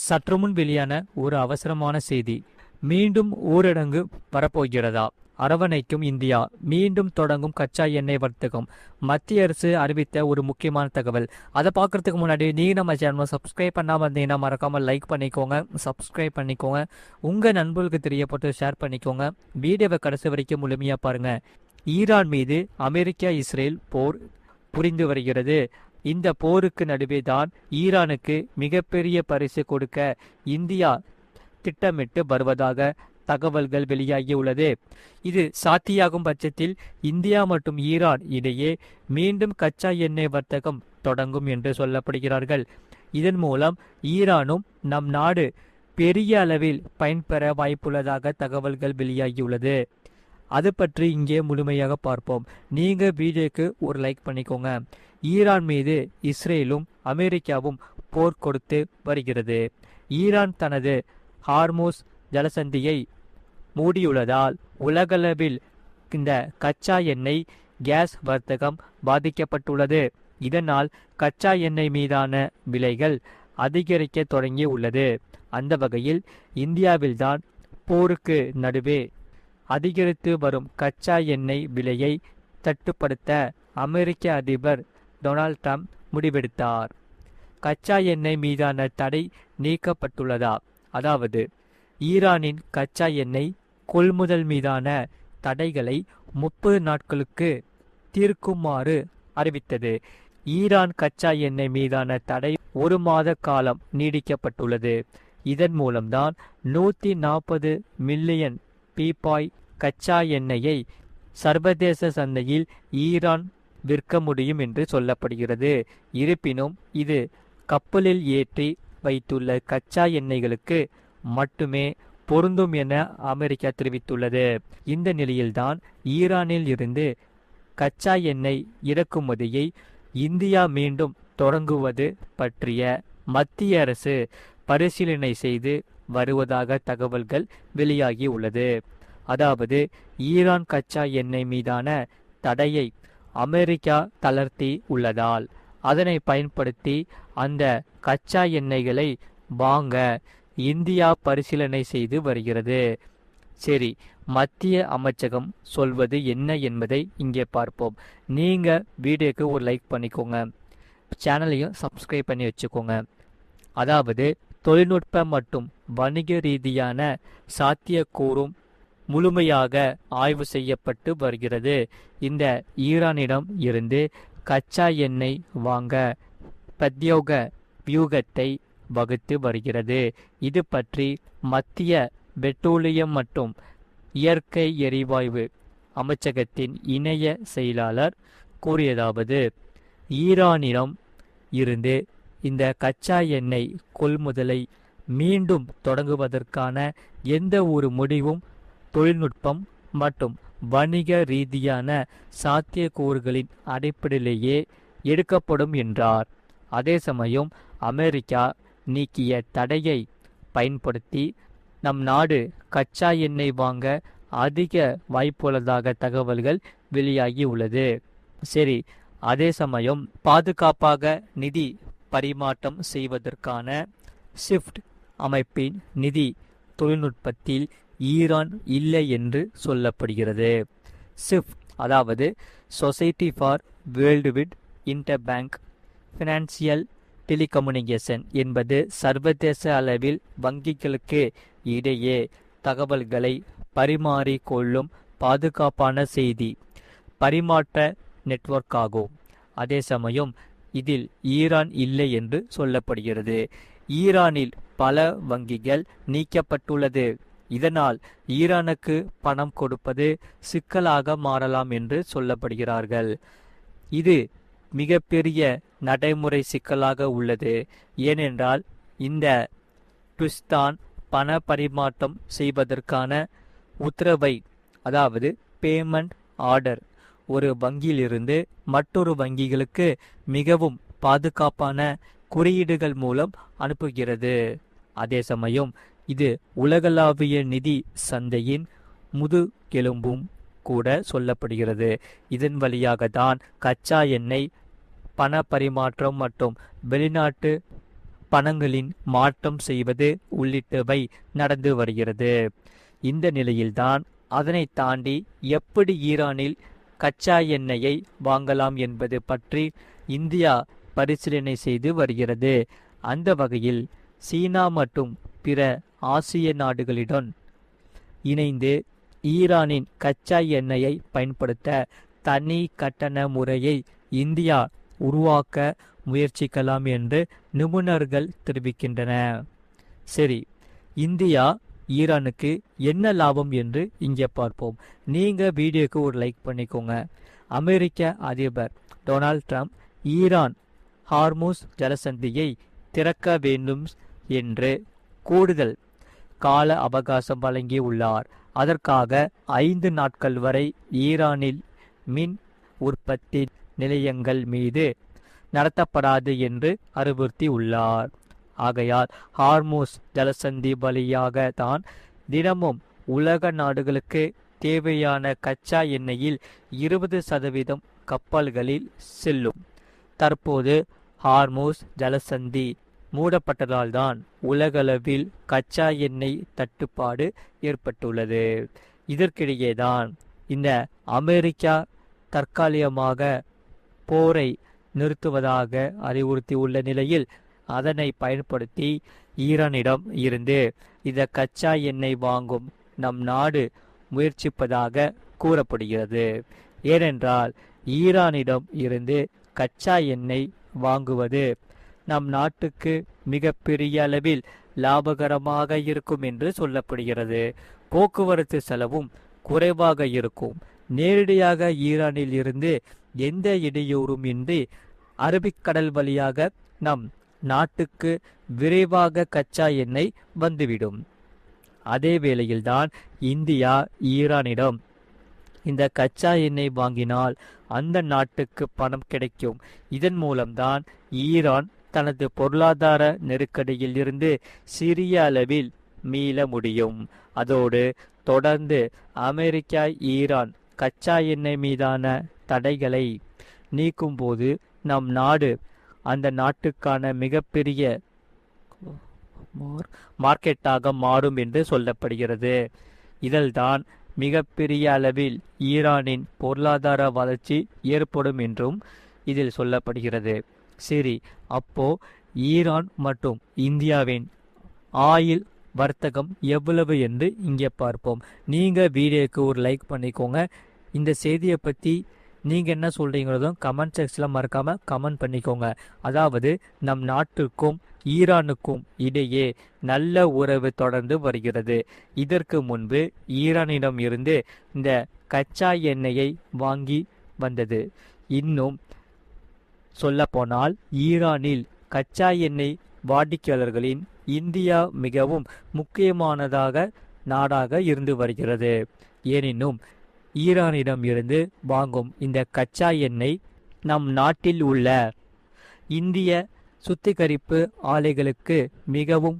சற்றுமுன் வெளியான ஒரு அவசரமான செய்தி. மீண்டும் ஊரடங்கு வரப்போகிறதா? அரவணைக்கும் இந்தியா, மீண்டும் தொடங்கும் கச்சா எண்ணெய் வர்த்தகம். மத்திய அரசு அறிவித்த ஒரு முக்கியமான தகவல். அதை பார்க்கறதுக்கு முன்னாடி நீங்க நம்ம சேனல் சப்ஸ்கிரைப் பண்ணாமல் இருந்தீங்கன்னா மறக்காம லைக் பண்ணிக்கோங்க, சப்ஸ்கிரைப் பண்ணிக்கோங்க, உங்க நண்பர்களுக்கு தெரியப்பட்டு ஷேர் பண்ணிக்கோங்க. வீடியோவை கடைசி வரைக்கும் முழுமையா பாருங்க. ஈரான் மீது அமெரிக்கா இஸ்ரேல் போர் புரிந்து வருகிறது. இந்த போருக்கு நடுவே தான் ஈரானுக்கு மிகப்பெரிய பரிசு கொடுக்க இந்தியா திட்டமிட்டு வருவதாக தகவல்கள் வெளியாகியுள்ளது. இது சாத்தியாகும் பட்சத்தில் இந்தியா மற்றும் ஈரான் இடையே மீண்டும் கச்சா எண்ணெய் வர்த்தகம் தொடங்கும் என்று சொல்லப்படுகிறார்கள். இதன் மூலம் ஈரானும் நம் நாடு பெரிய அளவில் பயன்பெற வாய்ப்புள்ளதாக தகவல்கள் வெளியாகியுள்ளது. அது பற்றி இங்கே முழுமையாக பார்ப்போம். நீங்க வீடியோக்கு ஒரு லைக் பண்ணிக்கோங்க. ஈரான் மீது இஸ்ரேலும் அமெரிக்காவும் போர் கொடுத்து வருகிறது. ஈரான் தனது ஹார்மோஸ் ஜலசந்தியை மூடியுள்ளதால் உலகளவில் இந்த கச்சா எண்ணெய் கேஸ் வர்த்தகம் பாதிக்கப்பட்டுள்ளது. இதனால் கச்சா எண்ணெய் மீதான விலைகள் அதிகரிக்க தொடங்கி உள்ளது. அந்த வகையில் இந்தியாவில்தான் போருக்கு நடுவே அதிகரித்து வரும் கச்சா எண்ணெய் விலையை கட்டுப்படுத்த அமெரிக்க அதிபர் டொனால்ட் ட்ரம்ப் முடிவெடுத்தார். கச்சா எண்ணெய் மீதான தடை நீக்கப்பட்டுள்ளதா? அதாவது ஈரானின் கச்சா எண்ணெய் கொள்முதல் மீதான தடைகளை 30 நாட்களுக்கு தீர்க்குமாறு அறிவித்தது. ஈரான் கச்சா எண்ணெய் மீதான தடை 1 மாத காலம் நீடிக்கப்பட்டுள்ளது. இதன் மூலம்தான் 140 மில்லியன் பீப்பாய் கச்சா எண்ணெயை சர்வதேச சந்தையில் ஈரான் விற்க முடியும் என்று சொல்லப்படுகிறது. இருப்பினும் இது கப்பலில் ஏற்றி வைத்துள்ள கச்சா எண்ணெய்களுக்கு மட்டுமே பொருந்தும் என அமெரிக்கா தெரிவித்துள்ளது. இந்த நிலையில்தான் ஈரானில் இருந்து கச்சா எண்ணெய் இறக்குமதியை இந்தியா மீண்டும் தொடங்குவது பற்றிய மத்திய அரசு பரிசீலனை செய்து வருவதாக தகவல்கள் வெளியாகி உள்ளது. அதாவது ஈரான் கச்சா எண்ணெய் மீதான தடையை அமெரிக்கா தளர்த்தி உள்ளதால் அதனை பயன்படுத்தி அந்த கச்சா எண்ணெய்களை வாங்க இந்தியா பரிசீலனை செய்து வருகிறது. சரி, மத்திய அமைச்சகம் சொல்வது என்ன என்பதை இங்கே பார்ப்போம். நீங்க வீடியோக்கு ஒரு லைக் பண்ணிக்கோங்க, சேனலையும் சப்ஸ்கிரைப் பண்ணி வச்சுக்கோங்க. அதாவது தொழில்நுட்ப மற்றும் வணிக ரீதியான சாத்தியக்கூறும் முழுமையாக ஆய்வு செய்யப்பட்டு வருகிறது. இந்த ஈரானிடம் இருந்து கச்சா எண்ணெய் வாங்க பிரத்யோக வியூகத்தை வகுத்து வருகிறது. இது பற்றி மத்திய பெட்ரோலியம் மற்றும் இயற்கை எரிவாயு அமைச்சகத்தின் இணைய செயலாளர் கூறியதாவது, ஈரானிடம் இருந்து இந்த கச்சா எண்ணெய் கொள்முதலை மீண்டும் தொடங்குவதற்கான எந்த ஒரு முடிவும் தொழில்நுட்பம் மற்றும் வணிக ரீதியான சாத்தியக்கூறுகளின் அடிப்படையிலேயே எடுக்கப்படும் என்றார். அதே சமயம் அமெரிக்கா நீக்கிய தடையை பயன்படுத்தி நம் நாடு கச்சா எண்ணெய் வாங்க அதிக வாய்ப்புள்ளதாக தகவல்கள் வெளியாகி உள்ளது. சரி, அதே சமயம் பாதுகாப்பாக நிதி பரிமாற்றம் செய்வதற்கான ஸ்விஃப்ட் அமைப்பின் நிதி தொழில்நுட்பத்தில் ஈரான் இல்லை என்று சொல்லப்படுகிறது. ஸ்விஃப்ட் அதாவது society for worldwide interbank financial telecommunication என்பது சர்வதேச அளவில் வங்கிகளுக்கு இடையே தகவல்களை பரிமாறிக்கொள்ளும் பாதுகாப்பான செய்தி பரிமாற்ற நெட்வொர்க் ஆகும். அதே சமயம் இதில் ஈரான் இல்லை என்று சொல்லப்படுகிறது. ஈரானில் பல வங்கிகள் நீக்கப்பட்டுள்ளது. இதனால் ஈரானுக்கு பணம் கொடுப்பது சிக்கலாக மாறலாம் என்று சொல்லப்படுகிறார்கள். இது மிகப்பெரிய நடைமுறை சிக்கலாக உள்ளது. ஏனென்றால் இந்த ட்விஸ்தான் பண பரிமாற்றம் செய்வதற்கான உத்தரவை, அதாவது பேமெண்ட் ஆர்டர், ஒரு வங்கியிலிருந்து மற்றொரு வங்கிகளுக்கு மிகவும் பாதுகாப்பான குறியீடுகள் மூலம் அனுப்புகிறது. அதே சமயம் இது உலகளாவிய நிதி சந்தையின் முதுகெலும்பும் கூட சொல்லப்படுகிறது. இதன் வழியாக தான் கச்சா எண்ணெய் பண பரிமாற்றம் மற்றும் வெளிநாட்டு பணங்களின் மாற்றம் செய்வது உள்ளிட்டவை நடந்து வருகிறது. இந்த நிலையில்தான் அதனை தாண்டி எப்படி ஈரானில் கச்சா எண்ணெயை வாங்கலாம் என்பது பற்றி இந்தியா பரிசீலனை செய்து வருகிறது. அந்த வகையில் சீனா மற்றும் பிற ஆசிய நாடுகளுடன் இணைந்து ஈரானின் கச்சா எண்ணெயை பயன்படுத்த தனி கட்டண முறையை இந்தியா உருவாக்க முயற்சிக்கலாம் என்று நிபுணர்கள் தெரிவிக்கின்றன. சரி, இந்தியா ஈரானுக்கு என்ன லாபம் என்று இங்கே பார்ப்போம். நீங்க வீடியோக்கு ஒரு லைக் பண்ணிக்கோங்க. அமெரிக்க அதிபர் டொனால்ட் ட்ரம்ப் ஈரான் ஹார்முஸ் ஜலசந்தியை திறக்க வேண்டும் என்று கூடுதல் கால அவகாசம் வழங்கியுள்ளார். அதற்காக 5 நாட்கள் வரை ஈரானில் மின் உற்பத்தி நிலையங்கள் மீது நடத்தப்படாது என்று அறிவுறுத்தியுள்ளார். ஆகையால் ஹார்முஸ் ஜலசந்தி வழியாக தான் தினமும் உலக நாடுகளுக்கு தேவையான கச்சா எண்ணெயில் 20% கப்பல்களில் செல்லும். தற்போது ஹார்முஸ் ஜலசந்தி மூடப்பட்டதால் தான் உலகளவில் கச்சா எண்ணெய் தட்டுப்பாடு ஏற்பட்டுள்ளது. இதற்கிடையேதான் இந்த அமெரிக்கா தற்காலிகமாக போரை நிறுத்துவதாக அறிவுறுத்தியுள்ள நிலையில் அதனை பயன்படுத்தி ஈரானிடம் இருந்து இந்த கச்சா எண்ணெய் வாங்கும் நம் நாடு முயற்சிப்பதாக கூறப்படுகிறது. ஏனென்றால் ஈரானிடம் இருந்து கச்சா எண்ணெய் வாங்குவது நம் நாட்டுக்கு மிகப்பெரிய அளவில் லாபகரமாக இருக்கும் என்று சொல்லப்படுகிறது. போக்குவரத்து செலவும் குறைவாக இருக்கும். நேரடியாக ஈரானில் இருந்து எந்த இடையூறும் இன்றி அரபிக்கடல் வழியாக நம் நாட்டுக்கு விரைவாக கச்சா எண்ணெய் வந்துவிடும். அதே வேளையில்தான் இந்தியா ஈரானிடம் இந்த கச்சா எண்ணெய் வாங்கினால் அந்த நாட்டுக்கு பணம் கிடைக்கும். இதன் மூலம்தான் ஈரான் தனது பொருளாதார நெருக்கடியில் இருந்து சிறிய அளவில் மீள முடியும். அதோடு தொடர்ந்து அமெரிக்கா ஈரான் கச்சா எண்ணெய் மீதான தடைகளை நீக்கும்போது நம் நாடு அந்த நாட்டுக்கான மிகப்பெரிய மார்க்கெட்டாக மாறும் என்று சொல்லப்படுகிறது. இதில்தான் மிகப்பெரிய அளவில் ஈரானின் பொருளாதார வளர்ச்சி ஏற்படும் என்றும் இதில் சொல்லப்படுகிறது. சரி, அப்போ ஈரான் மற்றும் இந்தியாவின் ஆயில் வர்த்தகம் எவ்வளவு என்று இங்கே பார்ப்போம். நீங்க வீடியோக்கு ஒரு லைக் பண்ணிக்கோங்க. இந்த செய்தியை பற்றி நீங்கள் என்ன சொல்கிறீங்கிறதும் கமெண்ட் செக்ஷனில் மறக்காமல் கமெண்ட் பண்ணிக்கோங்க. அதாவது நம் நாட்டுக்கும் ஈரானுக்கும் இடையே நல்ல உறவு தொடர்ந்து வருகிறது. இதற்கு முன்பு ஈரானிடம் இருந்து இந்த கச்சா எண்ணெயை வாங்கி வந்தது. இன்னும் சொல்லப்போனால் ஈரானில் கச்சா எண்ணெய் வாடிக்கையாளர்களின் இந்தியா மிகவும் முக்கியமானதாக நாடாக இருந்து வருகிறது. எனினும் ஈரானிடம் இருந்து வாங்கும் இந்த கச்சா எண்ணெய் நம் நாட்டில் உள்ள இந்திய சுத்திகரிப்பு ஆலைகளுக்கு மிகவும்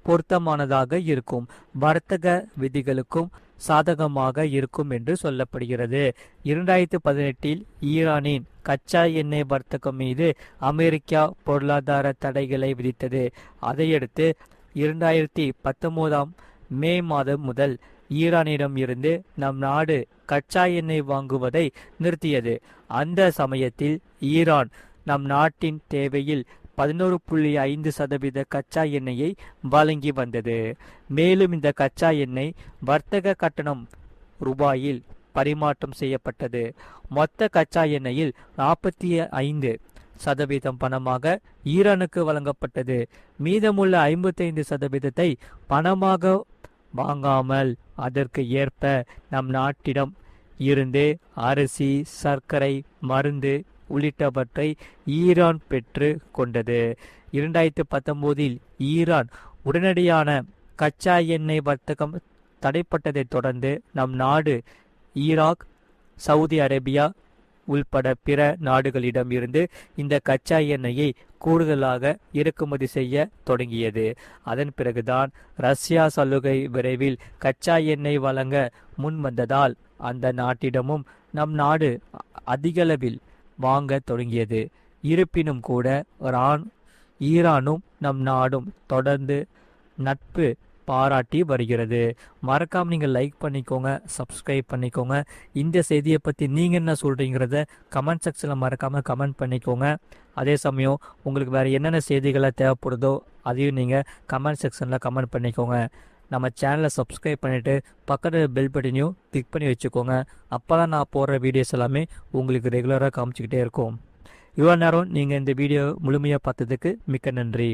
பொருத்தமானதாக இருக்கும். வர்த்தக விதிகளுக்கும் சாதகமாக இருக்கும் என்று சொல்லப்படுகிறது. 2018 ஈரானின் கச்சா எண்ணெய் வர்த்தகம் மீது அமெரிக்கா பொருளாதார தடைகளை விதித்தது. அதையடுத்து 2019 மே மாதம் முதல் ஈரானிடம் இருந்து நம் நாடு கச்சா எண்ணெய் வாங்குவதை நிறுத்தியது. அந்த சமயத்தில் ஈரான் நம் நாட்டின் தேவையில் 11.5% கச்சா எண்ணெயை வழங்கி வந்தது. மேலும் இந்த கச்சா எண்ணெய் வர்த்தக கட்டணம் ரூபாயில் பரிமாற்றம் செய்யப்பட்டது. மொத்த கச்சா எண்ணெயில் 45% பணமாக ஈரானுக்கு வழங்கப்பட்டது. மீதமுள்ள 55% பணமாக வாங்காமல் அதற்கு ஏற்ப நம் நாட்டிடம் இருந்து அரிசி, சர்க்கரை, மருந்து உள்ளிட்டவற்றை ஈரான் பெற்று கொண்டது. 2019 ஈரான் உடனடியான கச்சா எண்ணெய் வர்த்தகம் தடைப்பட்டதைத் தொடர்ந்து நம் நாடு ஈராக், சவுதி அரேபியா உள்பட பிற நாடுகளிடம் இருந்து இந்த கச்சா எண்ணெயை கூடுதலாக இறக்குமதி செய்ய தொடங்கியது. அதன் பிறகுதான் ரஷ்யா சலுகை விரைவில் கச்சா எண்ணெய் வழங்க முன் வந்ததால் அந்த நாட்டிடமும் நம் நாடு அதிகளவில் வாங்க தொடங்கியது. இருப்பினும் கூட ஈரானும் நம் நாடும் தொடர்ந்து நட்பு பாராட்டி வருகிறது. மறக்காம நீங்கள் லைக் பண்ணிக்கோங்க, சப்ஸ்கிரைப் பண்ணிக்கோங்க. இந்த செய்தியை பற்றி நீங்கள் என்ன சொல்கிறீங்கிறத கமெண்ட் செக்ஷனில் மறக்காமல் கமெண்ட் பண்ணிக்கோங்க. அதே சமயம் உங்களுக்கு வேறு என்னென்ன செய்திகளை தேவைப்படுதோ அதையும் நீங்கள் கமெண்ட் செக்ஷனில் கமெண்ட் பண்ணிக்கோங்க. நம்ம சேனலை சப்ஸ்கிரைப் பண்ணிவிட்டு பக்கத்தில் பெல் பட்டனையும் கிளிக் பண்ணி வச்சுக்கோங்க. அப்போ தான் நான் போடுற வீடியோஸ் எல்லாமே உங்களுக்கு ரெகுலராக காமிச்சிக்கிட்டே இருக்கும். இவ்வளோ நேரம் நீங்கள் இந்த வீடியோ முழுமையாக பார்த்ததுக்கு மிக்க நன்றி.